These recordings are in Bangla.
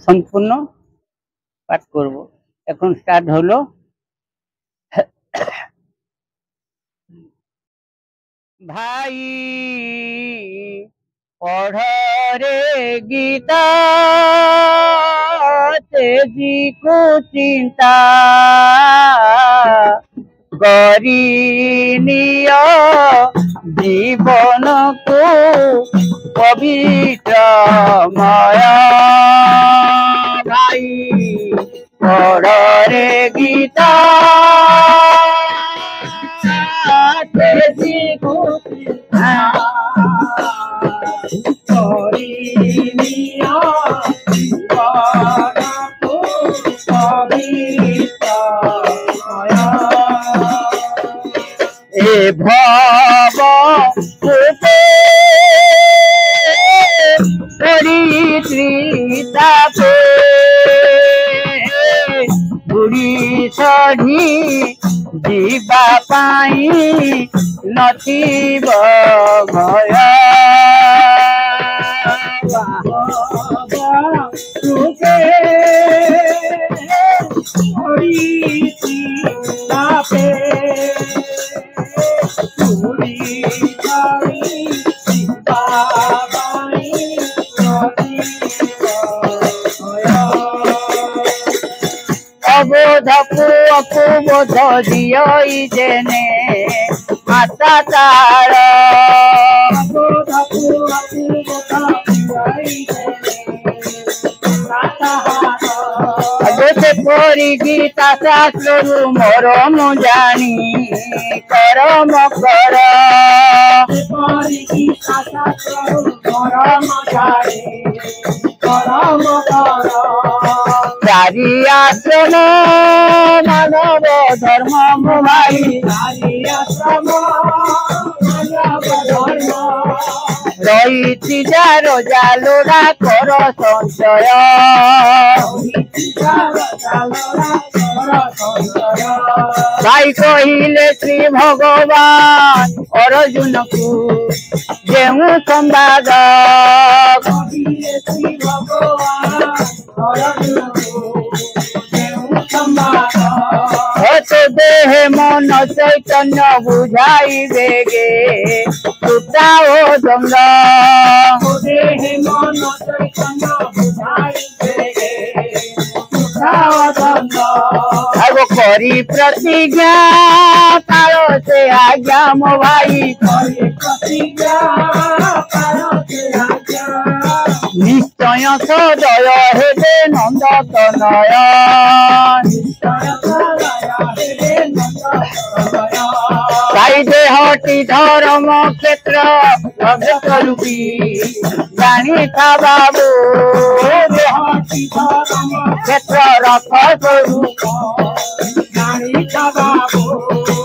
সম্পূর্ণ পাঠ করব। এখন স্টার্ট হলো। ভাই পড়রে গীতা তেজি কু চিন্তা করি নিয় জীবনকু পবিত্রময়। ভাই পড়রে গীতা তেজি কু চিন্তা করি নিয় জীবনকু পবিত্রময়। এ ভব রূপে পরিত্রিতাপে বুড়ি চঢ়ি ଯିବା ପାଇଁ ନଥିବ ଭୟ। ରୂପେ ପଡ଼ିଥିଲାପେ ବୁଡ଼ି ଚଢ଼ି ଯିବା ପାଇଁ ନଥିବ ଭୟ। অবোধকু অকুবোধ দিয়ই যেনে মাতা তার। অবোধকু অকুবোধ দিয়ই যেনে মাতা তার। আগতে পড়ি গীতা শাস্ত্ররু মরম জানি করম কর। পড়ি গীতা শাস্ত্ররু মরম জানি করম কর। চারি আশ্রম মানব ধর্ম ভাই। চারি আশ্রম মানব ধর্ম রইছি যার জালোড়া কর সঞ্চয়। ভাই কহিলে শ্রী ভগবান অর্জুনকু ଯେଉଁ ସମ୍ବାଦ। କହିଲେ ଶ୍ରୀ ଭଗବାନ ଅର୍ଜୁନକୁ ଯେଉଁ ସମ୍ବାଦ। ହତେ ଦେହେ ମନ ଚୈତନ୍ୟ ବୁଝାଇବେ गे ସୂତା ଓ ଦଣ୍ଡ। ଦେହେ ମନ ଚୈତନ୍ୟ ବୁଝାଇବେ गे ସୂତା ଓ ଦଣ୍ଡ। ଆଗ କରି ପ୍ରତିଜ୍ଞା ପାଳ ସେ ଆଜ୍ଞା ମୋ ଭାଇ। କରି ପ୍ରତିଜ୍ଞା ପାଳ ସେ ଆଜ୍ଞା। ନିଶ୍ଚୟ ସଦୟ ହେବେ ନନ୍ଦ ତନୟ। ନିଶ୍ଚୟ ସଦୟ ହେବେ ନନ୍ଦ ତନୟ। তাই দেহটি ধর্ম ক্ষেত্র রূপী জানিতা বাবু। দেহটি ধর্ম ক্ষেত্র রথ স্বরূপ জানিতা বাবু।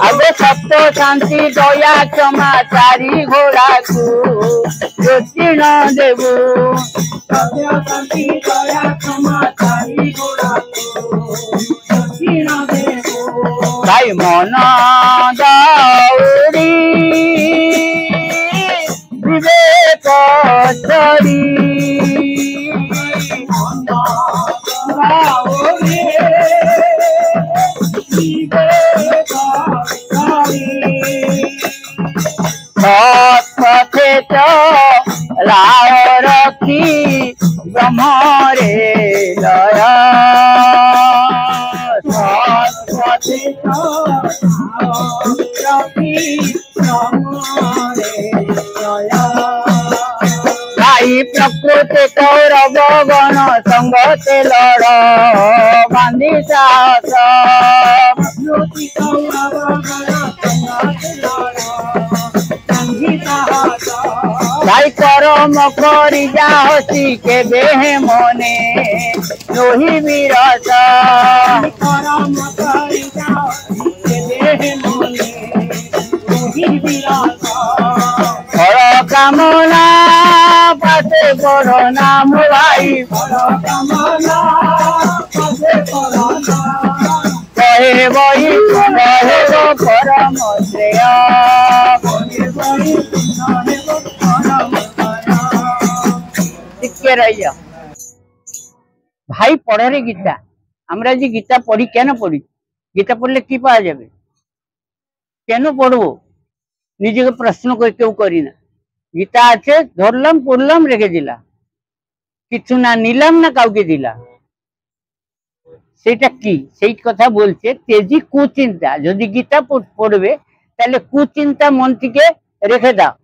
আগে সত্য শান্তি দয়া ক্ষমা চারি ঘোড়াকু দক্ষিণ দেবু। সত্য শান্তি দয়া ক্ষমা চারি ঘোড়াকু দক্ষিণ দেবু। তাই মন দৌড়ি বিবেক চরি। মন দৌড়ি বিবেক চরি। সৎপথে চলাও রক্ষি ব্রহ্মরে লয়। সৎপথে চলাও রক্ষি ব্রহ্মরে লয়। ভাই প্রকৃতি কৌরব গণ সঙ্গতে লড় বান্ধি সাহস। প্রকৃতি কৌরব গণ সঙ্গতে লড় বান্ধি সাহস। ভাই করম করি যাহসি কেবে মনে রহি বিরস। করম করি যাহসি কেবে মনে রহি বিরস। ফল কামনা পাশে বড় নাম ভাই। ফল কামনা পাশে বড় নাম। কহে বই হেব পরম শ্রেয়। কহে বই হেব পরম শ্রেয়। ଟିକେ ରହିଯାଅ। ভাই পড়ে রে গীতা। আমরা যে গীতা পড়ি, কেন পড়ি? গীতা পড়লে কি পাওয়া যাবে? কেন পড়বো? নিজেকে প্রশ্ন করে কেউ করি না। গীতা আছে, ধরলাম, পড়লাম, রেখে দিলাম, কিছু না নিলাম না কাউকে দিলাম। সেটা কি? সেই কথা বলছে তেজি কুচিন্তা। যদি গীতা পড়বে তাহলে কুচিন্তা মন থেকে রেখে দাও,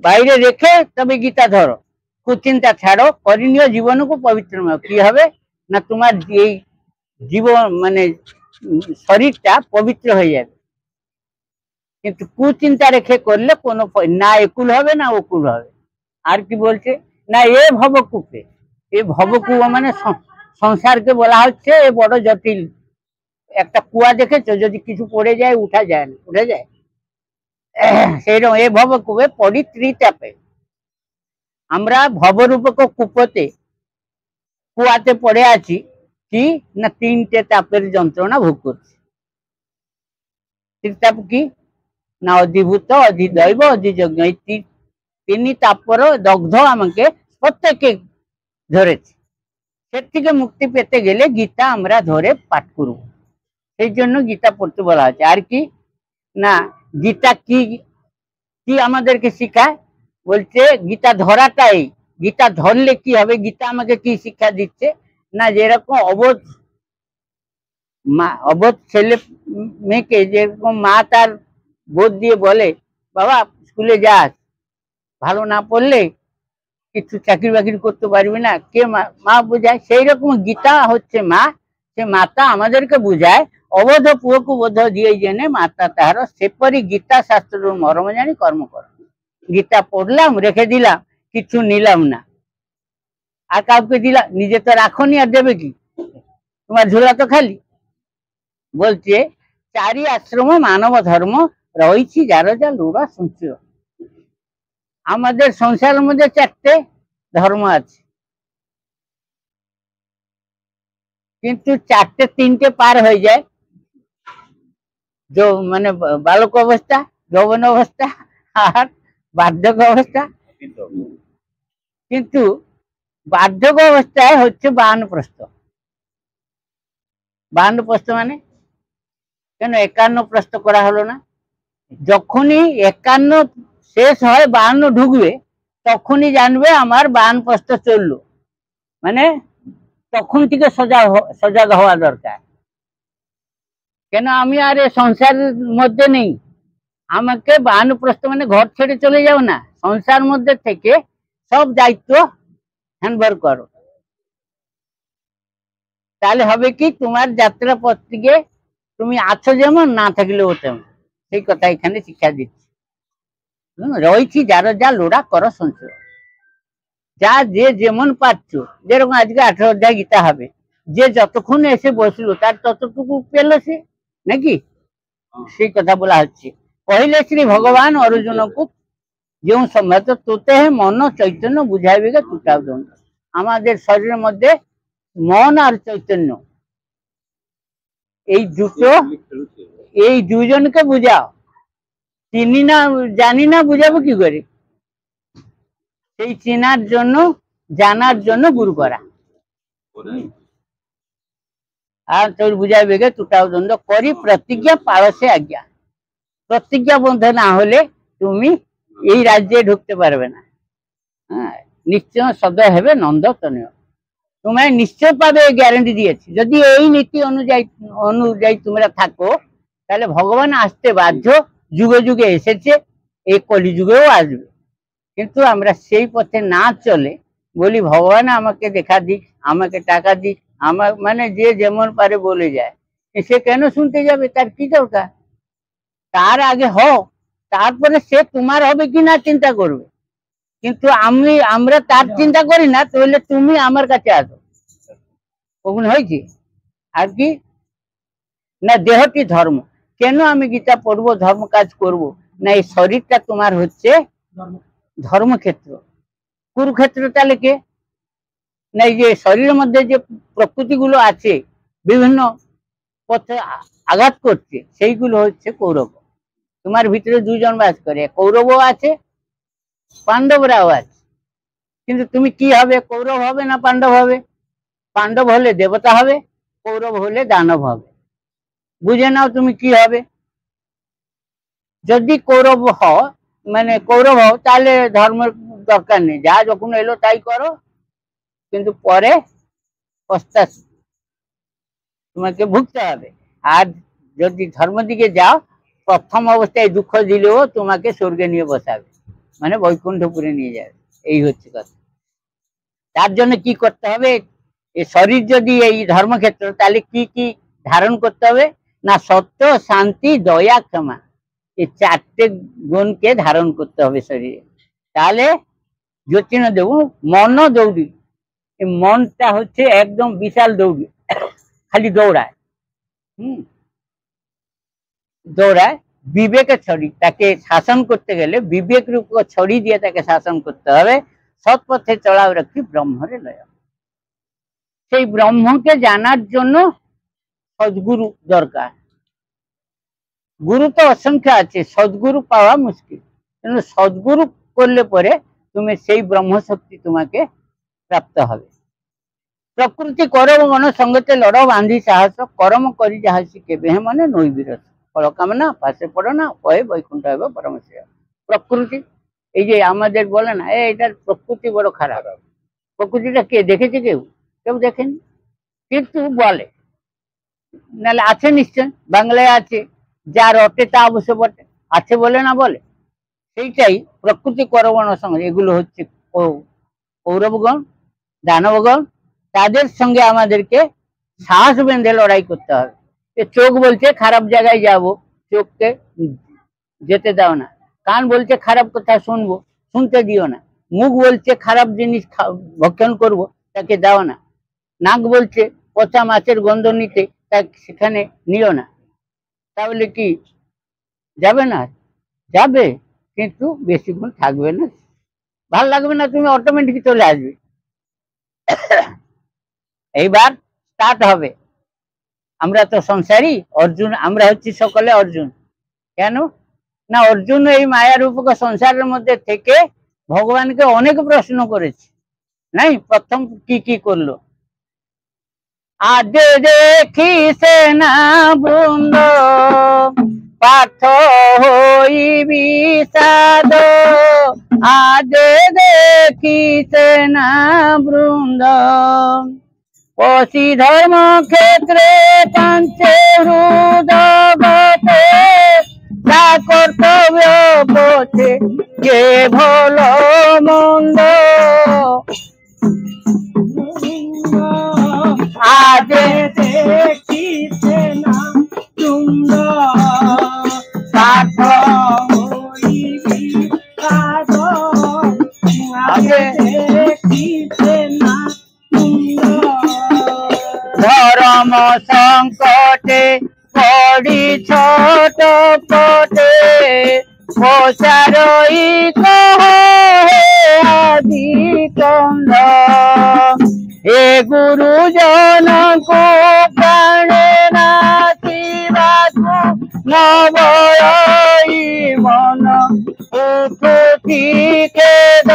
বাইরে রেখে তবে গীতা ধরো। কুচিন্তা ছাড়ো, করণীয় জীবনকে পবিত্রময়। কি হবে না, তোমার এই জীবন মানে শরীরটা পবিত্র হয়ে যাবে। কিন্তু কুচিন্তা রেখে করলে কোনো না একুল হবে না ওকুল হবে। আর কি বলছে না, এ ভবকূপে, এ ভবকূপ মানে সংসারকে বলা হচ্ছে এ বড় জটিল একটা কুয়া। দেখেছো, যদি কিছু পড়ে যায় উঠা যায় না, উঠে যায় সেইরকম এ ভবকূপে পরিত্রিতাপে। আমরা ভবরূপক কূপতে, কুয়াতে পড়ে আছি কি না, তিনটে তাপের যন্ত্রণা ভোগ করছি। ত্রিতাপ কি না, অধিভূত, অধিদৈব, অধিযজ্ঞ। এই তিনি তাপর দগ্ধ আমাকে প্রত্যেকে ধরেছে। সে থেকে মুক্তি পেতে গেলে গীতা আমরা ধরে পাঠ করব। সেই জন্য গীতা পড়তে বলা হচ্ছে। আর কি না, গীতা কি কি আমাদেরকে শিখায় বলছে, গীতা ধরাটাই। গীতা ধরলে কি হবে? গীতা আমাকে কি শিক্ষা দিচ্ছে না, যেরকম অবোধ ছেলে মেয়েকে যেরকম মা তার বোধ দিয়ে বলে, বাবা স্কুলে যাস, ভালো না পড়লে কিছু চাকরি বাকরি করতে পারবি না, কে মা বুঝায়, সেই রকম গীতা হচ্ছে মা। সে মাতা আমাদেরকে বুঝায়, অবোধ পুଅକୁ ବୋଧ দিয়ে জেনে মাতা তাহার, সেপরি গীতা শাস্ত্র মর্ম জানি কর্ম কর। গীতা পড়লাম, রেখে দিলাম, কিছু নিলাম না, আর কাউকে দিলাম, নিজে তো রাখনি, আর দেবে কি? তোমার ঝোলা তো খালি। বলছে চারি আশ্রম মানব ধর্ম রয়েছি, যার যা লোড়া সঞ্চয়। আমাদের সংসারের মধ্যে চারটে ধর্ম আছে, কিন্তু চারটে তিনটে পার হয়ে যায়। মানে বালক অবস্থা, যৌবন অবস্থা আর বার্ধক্য অবস্থা। কিন্তু বার্ধক্য অবস্থায় হচ্ছে বানপ্রস্থ। বানপ্রস্থ মানে কেন 51 প্রস্থ করা হলো না? যখনই 51 শেষ হয় 52 ঢুকবে, তখনই জানবে আমার বানপ্রস্থ চললো। মানে তখন থেকে সজাগ হওয়া দরকার। কেন আমি আর সংসারের মধ্যে নেই, আমাকে বানপ্রস্থ মানে ঘর ছেড়ে চলে যাও না, সংসার মধ্যে থেকে সব দায়িত্ব হ্যান্ডওভার করো। তাহলে হবে কি, তোমার যাত্রা পথ থেকে তুমি আছো যেমন, না থাকলেও তেমন। সেই কথা এখানে শিক্ষা দিচ্ছি। রয়েছি যার যা লোড়া করো সঞ্চয়। যা যে যেমন পাচ্ছ, যেরকম আজকে 18 অধ্যায় গীতা হবে, যে যতক্ষণ এসে বসলো তার ততটুকু পেল সে, নাকি? সেই কথা বলা হচ্ছে। কহিলে শ্রী ভগবান অর্জুনকে, যে সম্ভবত তোতে মন চৈতন্য বুঝাইবে গে টুটাও দ্বন্দ্ব। আমাদের শরীরের মধ্যে মন আর চৈতন্য, এই দুটো, এই দুজনকে বুঝাও। চিনি না, জানি না, বুঝাবো কি করে? সেই চেনার জন্য, জানার জন্য গুরু করা। আর তোর বুঝাইবে গে টুটাও দ্বন্দ্ব করি প্রতিজ্ঞা পালসে আজ্ঞা। প্রতিজ্ঞাবদ্ধ না হলে তুমি এই রাজ্যে ঢুকতে পারবে না। হ্যাঁ, নিশ্চয় সদয় হবে নন্দতনীয়। তোমায় নিশ্চয় পাবে, গ্যারান্টি দিয়েছি। যদি এই নীতি অনুযায়ী তোমরা থাকো, তাহলে ভগবান আসতে বাধ্য। যুগে যুগে এসেছে, এই কলিযুগেও আসবে। কিন্তু আমরা সেই পথে না চলে বলি ভগবান আমাকে দেখা দিক, আমাকে টাকা দিক, আমার মানে যে যেমন পারে বলে যায়। সে কেন শুনতে যাবে? তার কি দরকার? তার আগে হোক, তারপরে সে তোমার হবে কিনা চিন্তা করবে। কিন্তু আমরা তার চিন্তা করি না, তাহলে তুমি আমার কাছে আসো, কখন হয়েছে? আর কি না, দেহটি ধর্ম। কেন আমি গীতা পড়বো, ধর্ম কাজ করব না? এই শরীরটা তোমার হচ্ছে ধর্মক্ষেত্র। কুরুক্ষেত্র তাহলে কে না? এই যে শরীরের মধ্যে যে প্রকৃতি গুলো আছে, বিভিন্ন পথে আঘাত করছে, সেইগুলো হচ্ছে কৌরব। তোমার ভিতরে দুজন বাস করে, কৌরবও আছে, পাণ্ডবরাও আছে। কিন্তু তুমি কি হবে, কৌরব হবে না পাণ্ডব হবে? পাণ্ডব হলে দেবতা হবে, কৌরব হলে দানব হবে। বুঝে নাও তুমি কি হবে। যদি কৌরব হও মানে কৌরব হও তাহলে ধর্মের দরকার নেই, যা যখন এলো তাই করো, কিন্তু পরে পস্তাস তোমাকে ভুগতে হবে। আর যদি ধর্ম দিকে যাও, প্রথম অবস্থায় দুঃখ দিলেও তোমাকে স্বর্গে নিয়ে বসাবে, মানে বৈকুণ্ঠপুরে নিয়ে যাবে। এই হচ্ছে কথা। তার জন্য কি করতে হবে, এই শরীর যদি এই ধর্মক্ষেত্র, তাহলে কি কি ধারণ করতে হবে না, সত্য, শান্তি, দয়া, ক্ষমা, এই চারটে গুণকে ধারণ করতে হবে শরীরে। তাহলে জ্যোতিন দেব মন দৌড়ি, এই মনটা হচ্ছে একদম বিশাল দৌড়ি, খালি দৌড়ায়। দৌড়ায় বিবেকের ছড়ি, তাকে শাসন করতে গেলে বিবেক রূপ ছড়ি দিয়ে তাকে শাসন করতে হবে। সৎ পথে চলাও রাখি ব্রহ্মরে লয়। সেই ব্রহ্মকে জানার জন্য সদ্গুরু দরকার। গুরু তো অসংখ্য আছে, সদ্গুরু পাওয়া মুশকিল। কিন্তু সদ্গুরু করলে পরে তুমি সেই ব্রহ্মশক্তি তোমাকে প্রাপ্ত হবে। প্রকৃতি করব মন সঙ্গতে লড় বাঁধি সাহস, করম করি যাহা শিখে বেহে মনে নই বিরস, ফল কামনা পাশে পড়ো না, কয়ে বৈকুণ্ঠ হবে পরমেশ্বর। প্রকৃতি, এই যে আমাদের বলে না এটার প্রকৃতি বড় খারাপ, প্রকৃতিটা কে দেখেছে? কেউ কেউ দেখেনি, কিন্তু বলে। নাহলে আছে নিশ্চয়, বাংলায় আছে, যার অটে তা অবশ্য বটে, আছে বলে না বলে। সেইটাই প্রকৃতি করবণ সঙ্গে, এগুলো হচ্ছে কৌরবগণ, দানবগণ, তাদের সঙ্গে আমাদেরকে সাহস বেঁধে লড়াই করতে হবে। চোখ বলছে খারাপ জায়গায় যাব, চোখকে যেতে দাও না। কান বলছে খারাপ কথা শুনবো, শুনতে দিও না। মুখ বলছে খারাপ জিনিস ভক্ষণ করব, তাকে দাও না। নাক বলছে পচা মাছের গন্ধ নিতে, তা সেখানে নিও না। তাহলে কি যাবে না? যাবে, কিন্তু বেশিক্ষণ থাকবে না, ভাল লাগবে না, তুমি অটোমেটিক চলে আসবে। এইবার স্টার্ট হবে। আমরা তো সংসারী, অর্জুন, আমরা হচ্ছি সকলে অর্জুন। কেন না, অর্জুন এই মায়ারূপক সংসারের মধ্যে থেকে ভগবানকে অনেক প্রশ্ন করেছে, নাই? প্রথম কি কি করলো, আদে দেখি সেনা বৃন্দ পার্থ হই বিষাদ, আদে দেখি সেনা বৃন্দ পশি ধর্ম ক্ষেত্রে পাঞ্চে হৃদগতে, যা কর্তব্য পথে কে ভল মন্দ, আদে দেখি সেনা বৃন্দ পার্থ হই বিষাদ, আদে দেখি সেনা ধর্ম সংকটে পড়ি ছোট পটে, প্রচারই আদি চন্দ, এ গুরুজনকু প্রাণে নাচিবাকু নবই মন উঠুতি খেদ,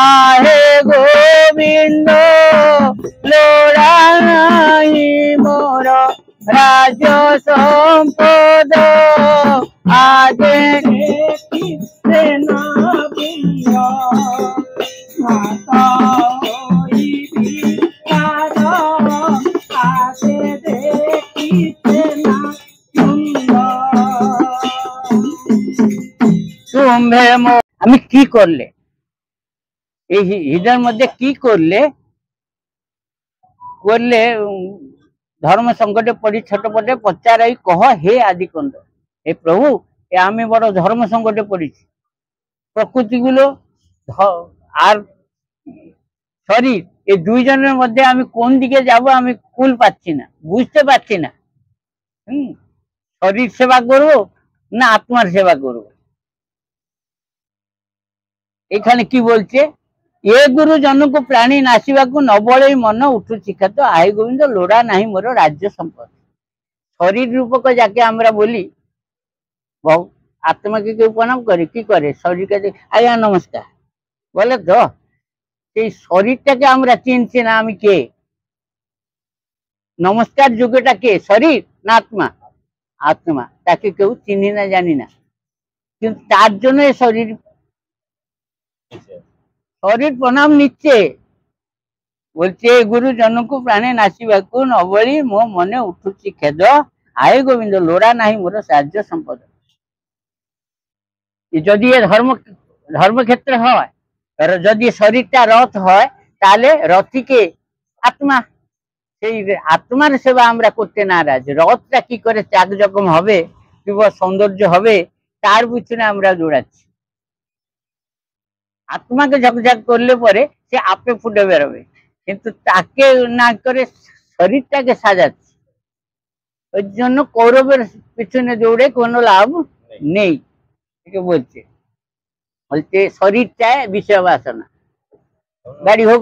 আহে গোবিন্দ লোড়া নাই মোর রাজ সম্পদ, আজে সেনা বৃন্দ মাতা হই বিষাদ, আজে দেখি সেনা বৃন্দ। তুমে আমি কি করলে, এই হৃদয়ের মধ্যে কি করলে করলে ধর্ম সংকটে পড়ি ছোট পটে পচারাই কহ হে আদি কন্দ, হে প্রভু এ আমি বড় ধর্ম সংকটে পড়েছি। প্রকৃতিগুলো আর শরীর, এই দুইজনের মধ্যে আমি কোন দিকে যাব আমি কুল পাচ্ছি না, বুঝতে পারছি না। শরীর সেবা করব না আত্মার সেবা করব? এখানে কি বলছে, এ গুরু জনক প্রাণী নাচিবাকু নবଳଇ মন উঠু শিখাত, আহে গোবিন্দ লোড়া নাহি মোর রাজ্য সম্পদ। শরীর রূপক যাকে আমরা বলি, আত্মাকে কেউ প্রণাম করে, কি করে? শরীরকে আজ্ঞা নমস্কার বলে তো, সেই শরীরটাকে আমরা চিনছি না আমি কে। নমস্কার যোগ্যটা কে, শরীর না আত্মা? আত্মা, তাকে কেউ চিনি না জানি না, কিন্তু তার জন্য শরীর শরীর প্রণাম নিচ্ছে। বলছে গুরু জনকু প্রাণে নাচিবাকু নবଳି ମୋ মনে উঠুছি খেদ, আয়ে গোবিন্দ লোড়া নাহি মোর সাহায্য সম্পদ। যদি এ ধর্মক্ষেত্রে হয়, যদি শরীরটা রথ হয়, তাহলে রথিকে আত্মা, সেই আত্মার সেবা আমরা করতে নারাজ। রথটা কি করে চাকজকম হবে, কি সৌন্দর্য হবে, তার পিছনে আমরা দৌড়াচ্ছি। আত্মাকে ঝকঝক করলে পরে সে আপে ফুটে বেরোবে, কিন্তু তাকে না করে শরীরটাকে সাজাচ্ছে। ওই জন্য কৌরবের পিছনে দৌড়ে কোনো লাভ নেই। বলছে বলছে শরীরটায় বিষয় বাসনা, বাড়ি হোক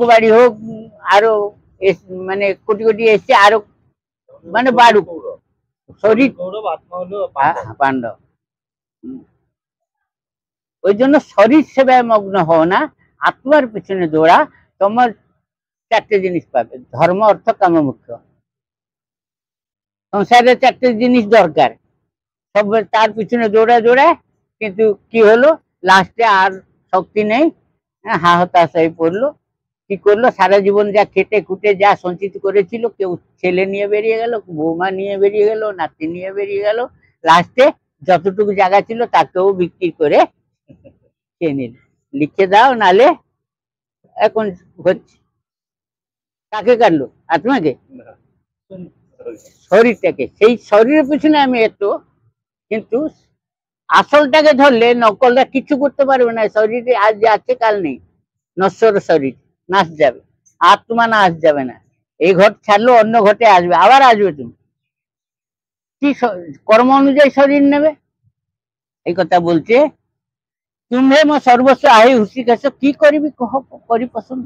আরো মানে কোটি কোটি এসছে আরো মানে বাড়ুক শরীর। পাণ্ডব। ওই জন্য শরীর সেবায় মগ্ন হও না, আত্মার পিছনে দৌড়া। তোমার চারটে জিনিস পাবে, ধর্ম অর্থ কাম মুখ্য। সংসারে চারটে জিনিস দরকার, সব তার পিছনে দৌড়ায়, কিন্তু কি হলো, লাস্টে আর শক্তি নেই, হা হতাশ হয়ে পড়লো। কি করলো, সারা জীবন যা খেটে খুটে যা সঞ্চিত করেছিল, কেউ ছেলে নিয়ে বেরিয়ে গেল, বৌমা নিয়ে বেরিয়ে গেল, নাতি নিয়ে বেরিয়ে গেল, লাস্টে যতটুকু জায়গা ছিল তাকেও বিক্রি করে খেয়ে নিল। লিখে দাও নালে এখন হচ্ছে। কাকে কাটলো? আত্মাকে, শরীরটাকে। সেই শরীরের পিছনে আমি এত, কিন্তু আসলটাকে ধরলে নকলটা কিছু করতে পারবে না। শরীরে আজ আছে কাল নেই, নশ্বর শরীর নাশ যাবে, আত্মা নাশ যাবে না। এই ঘট ছাড়লো অন্য ঘটে আসবে, আবার আসবে। তুমি কি কর্ম অনুযায়ী শরীর নেবে, এই কথা বলছে। তুমি মো সর্বস্ব আহি হুসি কাছ, কি করবি কহ করি পছন্দ।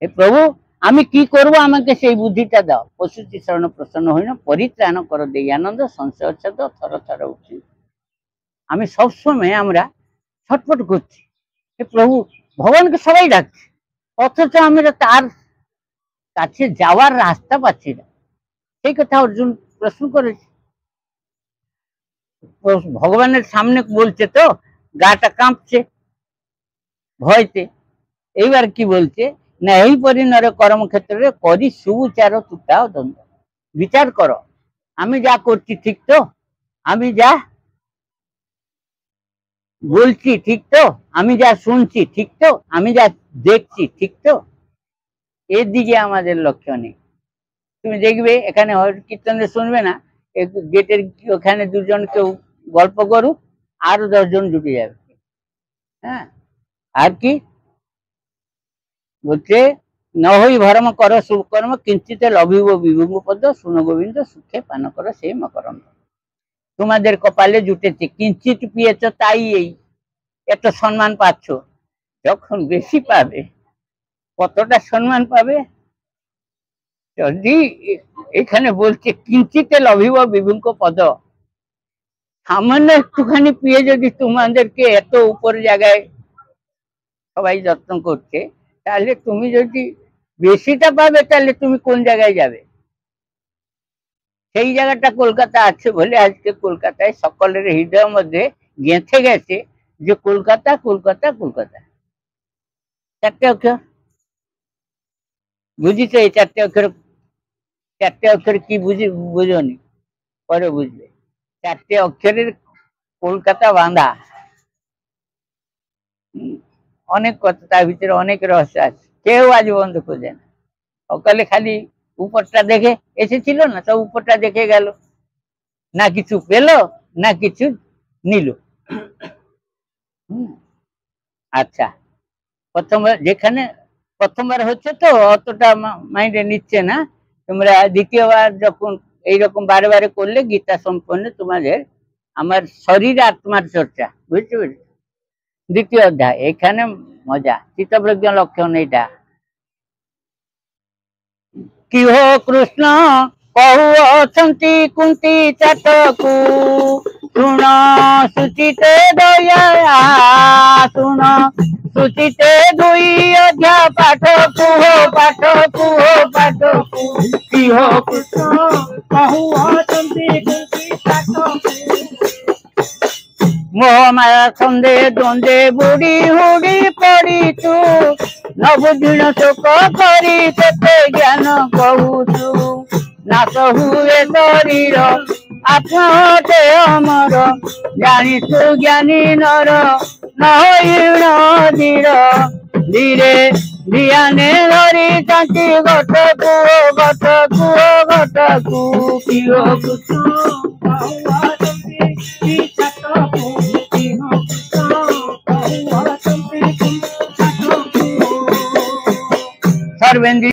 হে প্রভু, আমি কি করব, আমাকে সেই বুদ্ধিটা দাও। পশুটি শরণ প্রসন্ন হইন, পরিত্রাণ করো দেই আনন্দ, সংশয় ছদ থর থর উঠি। আমি সবসময় আমরা ছটফট করছি, হে প্রভু, ভগবানকে সবাই ডাকছে, অথচ আমরা তার কাছে যাওয়ার রাস্তা পাচ্ছি না। সেই কথা অর্জুন প্রশ্ন করেছে। ভগবানের সামনে বলছে তো গাটা কাঁপছে ভয়তে। এইবার কি বলছে না, এই পরিণরে কর্মক্ষেত্রে করি সুবিচার তুটাও দ্বন্দ্ব। বিচার করো, আমি যা করছি ঠিক তো, আমি যা বলছি ঠিক তো, আমি যা শুনছি ঠিক তো, আমি যা দেখছি ঠিক তো। এর দিকে আমাদের লক্ষ্য নেই। তুমি দেখবে এখানে কীর্তনে শুনবে না, গেটের ওখানে দুজন কেউ গল্প করুক, আরো 10 জন জুটে যাবে। হ্যাঁ, আর কি বলছে, নহই ভরম কর শুভকর্ম, কিঞ্চিত লভিব বিভঙ্গ পদ, শুনো গোবিন্দ সুখে পান করো সেই মকরন্দ। তোমাদের কপালে জুটেছে, কিঞ্চিত পেয়েছ তাই এই এত সম্মান পাচ্ছ। যখন বেশি পাবে, কতটা সম্মান পাবে। যদি এখানে বলছে কিঞ্চিতে লভিব বিভঙ্গ পদ, সামান্য একটুখানি পেয়ে যদি তোমাদেরকে এত উপর জায়গায় সবাই যত্ন করছে, তাহলে তুমি যদি বেশিটা পাবে, তাহলে তুমি কোন জায়গায় যাবে? সেই জায়গাটা কলকাতা আছে বলে আজকে কলকাতায় সকলের হৃদয়ের মধ্যে গেঁথে গেছে যে কলকাতা কলকাতা কলকাতা। চারটে অক্ষর বুঝিস, এই চারটে অক্ষর কি বুঝোনি, পরে বুঝবে। চারটে অক্ষরের কলকাতা বাঁধা, অনেক কথা, তার ভিতরে অনেক রহস্য আছে, কেউ আজ বন্ধ খোঁজে না। সকালে খালি উপরটা দেখে এসেছিল না, তো উপরটা দেখে গেল, না কিছু পেল না কিছু নিল। আচ্ছা, যেখানে প্রথমবার হচ্ছে তো অতটা মাইন্ডে নিচ্ছে না, তোমরা দ্বিতীয়বার যখন এইরকম বারে বারে করলে গীতা সম্পন্ন তোমাদের আমার শরীর আত্মার চর্চা, বুঝতে পেরেছ? দ্বিতীয় অধ্যায়, এখানে মজা, চিত্তপ্রজ্ঞ লক্ষণ। এইটা কি হো কৃষ্ণ कहु अछंती कुंती चाटकू सुन सुचिते दया सुन सुचिते दुई अध्या पाठ कुह किह कहु अछंती कुंती चाटकू मोह माया छंदे द्वंदे बुड़ी हुड़ी पड़ी तू न बुझिण शोक करी तेते ज्ञान कहूचु नाश हुए शरीर आत्मते अमर जानिसु ज्ञानी नर न होइण धीर धीरे धियाने धरी चाची घटकू किह सर्वेन्द्रिय